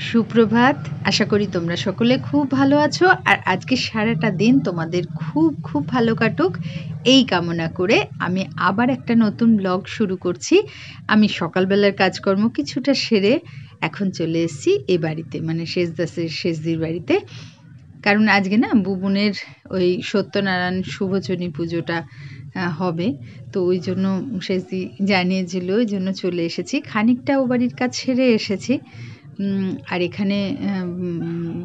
সুপ্রভাত। আশা করি তোমরা সকলে খুব ভালো আছো আর আজকে সারাটা দিন তোমাদের খুব খুব ভালো কাটুক এই কামনা করে আমি আবার একটা নতুন ব্লগ শুরু করছি। আমি সকালবেলার কাজকর্ম কিছুটা সেরে এখন চলে এসেছি এ বাড়িতে, মানে শেষদির বাড়িতে। কারণ আজকে না বুবুনের ওই সত্যনারায়ণ শুভচনী পুজোটা হবে, তো ওই জন্য শেষদি জানিয়েছিল, ওই জন্য চলে এসেছি। খানিকটা ও বাড়ির কাজ সেরে এসেছি। আর এখানে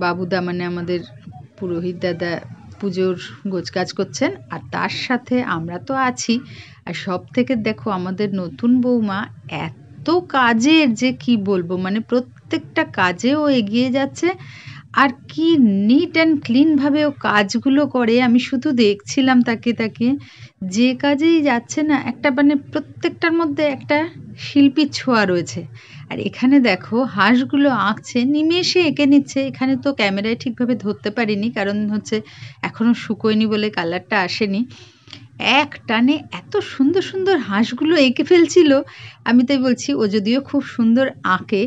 বাবুদা মানে আমাদের পুরোহিত দাদা পুজোর গোছগাছ করছেন, আর তার সাথে আমরা তো আছি। আর সব থেকে দেখো আমাদের নতুন বৌমা এত কাজের যে কি বলবো, মানে প্রত্যেকটা কাজেও এগিয়ে যাচ্ছে আর কি নিট অ্যান্ড ক্লিনভাবে ও কাজগুলো করে। আমি শুধু দেখছিলাম তাকে যে কাজেই যাচ্ছে না একটা মানে প্রত্যেকটার মধ্যে একটা শিল্পীর ছোঁয়া রয়েছে। আর এখানে দেখো হাঁসগুলো আঁকছে, নিমেষে এঁকে নিচ্ছে। এখানে তো ক্যামেরায় ঠিকভাবে ধরতে পারিনি, কারণ হচ্ছে এখনও শুকোয়নি বলে কালারটা আসেনি। এক টানে এত সুন্দর সুন্দর হাঁসগুলো এঁকে ফেলছিল। আমি তাই বলছি ও যদিও খুব সুন্দর আঁকে,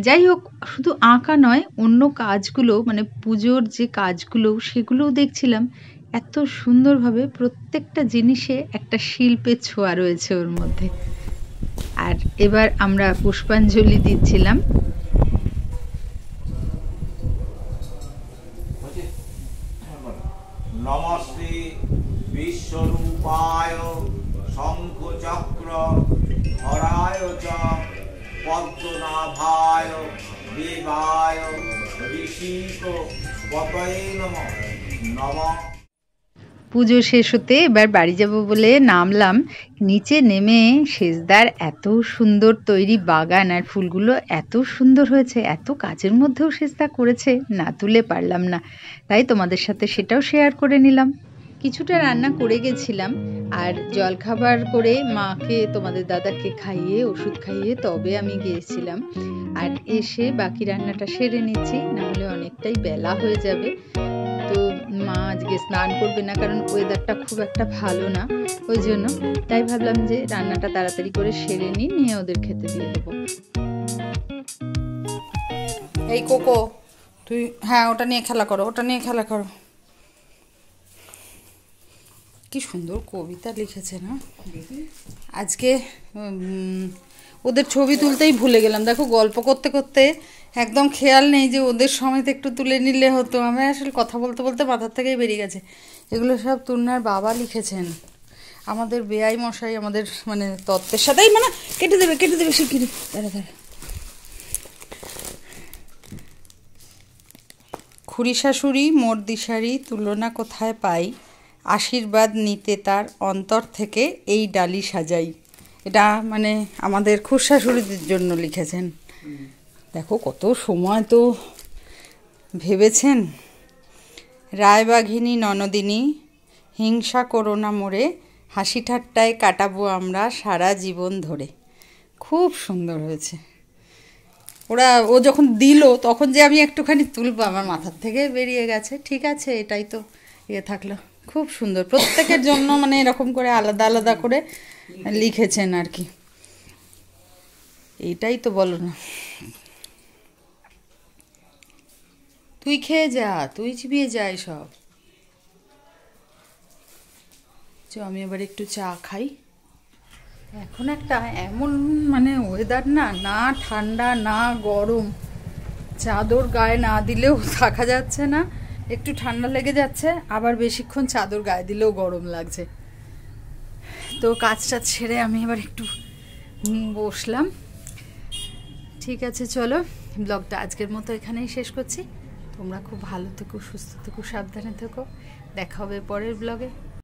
যাই হোক শুধু আঁকা নয়, অন্য কাজগুলো মানে পুজোর যে কাজগুলো সেগুলোও দেখছিলাম এত সুন্দরভাবে। প্রত্যেকটা জিনিসে একটা শিল্পের ছোঁয়া রয়েছে ওর মধ্যে। আর এবার আমরা পুষ্পাঞ্জলি দিচ্ছিলাম। নমস্তে বিশ্বরূপায় শঙ্খচক্র ধরায় চ পদ্মনাভায় দেবায় ঋষিক পতয়ে নমঃ। পুজো শেষ হতে এবার বাড়ি যাব বলে নামলাম। নিচে নেমে শেষদার এত সুন্দর তৈরি বাগান, আর ফুলগুলো এত সুন্দর হয়েছে, এত কাজের মধ্যেও শেষদা করেছে, না তুলে পারলাম না, তাই তোমাদের সাথে সেটাও শেয়ার করে নিলাম। কিছুটা রান্না করে গেছিলাম, আর জলখাবার করে মাকে তোমাদের দাদাকে খাইয়ে ওষুধ খাইয়ে তবে আমি গিয়েছিলাম। আর এসে বাকি রান্নাটা সেরে নিচ্ছি, নাহলে অনেকটাই বেলা হয়ে যাবে। তো মা আজকে স্নান করবে না, কারণ ওয়েদারটা খুব একটা ভালো না, ওই জন্য। তাই ভাবলাম যে রান্নাটা তাড়াতাড়ি করে সেরে নিয়ে ওদের খেতে দিয়ে দেবো। এই কোকো, তুই হ্যাঁ ওটা নিয়ে খেলা করো, ওটা নিয়ে খেলা করো। কি সুন্দর কবিতা লিখেছে না আজকে। ওদের ছবি তুলতেই ভুলে গেলাম, দেখো গল্প করতে করতে একদম খেয়াল নেই যে ওদের সময় তো একটু তুলে নিলে হতো। আমি আসলে কথা বলতে বলতে মাথার থেকেই বেরিয়ে গেছে। এগুলো সব তুলনার বাবা লিখেছেন, আমাদের বেআই মশাই আমাদের মানে তত্ত্বের সাথেই মানে কেটে দেবে শিগগিরি। দাঁড়া খুড়ি শাশুড়ি মোর দিশারি তুলনা কোথায় পাই, আশীর্বাদ নিতে তার অন্তর থেকে এই ডালি সাজাই। এটা মানে আমাদের খুড়শাশুড়িদের জন্য লিখেছেন। দেখো কত সময় তো ভেবেছেন। রায়বাঘিনী ননদিনী হিংসা করো না মোরে, হাসি ঠাট্টায় কাটাবো আমরা সারা জীবন ধরে। খুব সুন্দর হয়েছে। ও যখন দিল তখন যে আমি একটুখানি তুলবো আমার মাথার থেকে বেরিয়ে গেছে। ঠিক আছে, এটাই তো থাকলো। খুব সুন্দর, প্রত্যেকের জন্য মানে এরকম করে আলাদা আলাদা করে লিখেছেন আর কি। এইটাই তো বলো না। তুই খেয়ে যা, তুই চিবিয়ে যা সব। আমি এবার একটু চা খাই। এখন একটা এমন মানে ওয়েদার না ঠান্ডা না গরম, চাদর গায়ে না দিলেও থাকা যাচ্ছে না, একটু ঠান্ডা লেগে যাচ্ছে, আবার বেশিক্ষণ চাদর গায়ে দিলেও গরম লাগছে। তো কাজটা ছেড়ে আমি এবার একটু বসলাম। ঠিক আছে, চলো ব্লগটা আজকের মতো এখানেই শেষ করছি। তোমরা খুব ভালো থেকো, সুস্থ থেকো, সাবধানে থেকো। দেখা হবে পরের ব্লগে।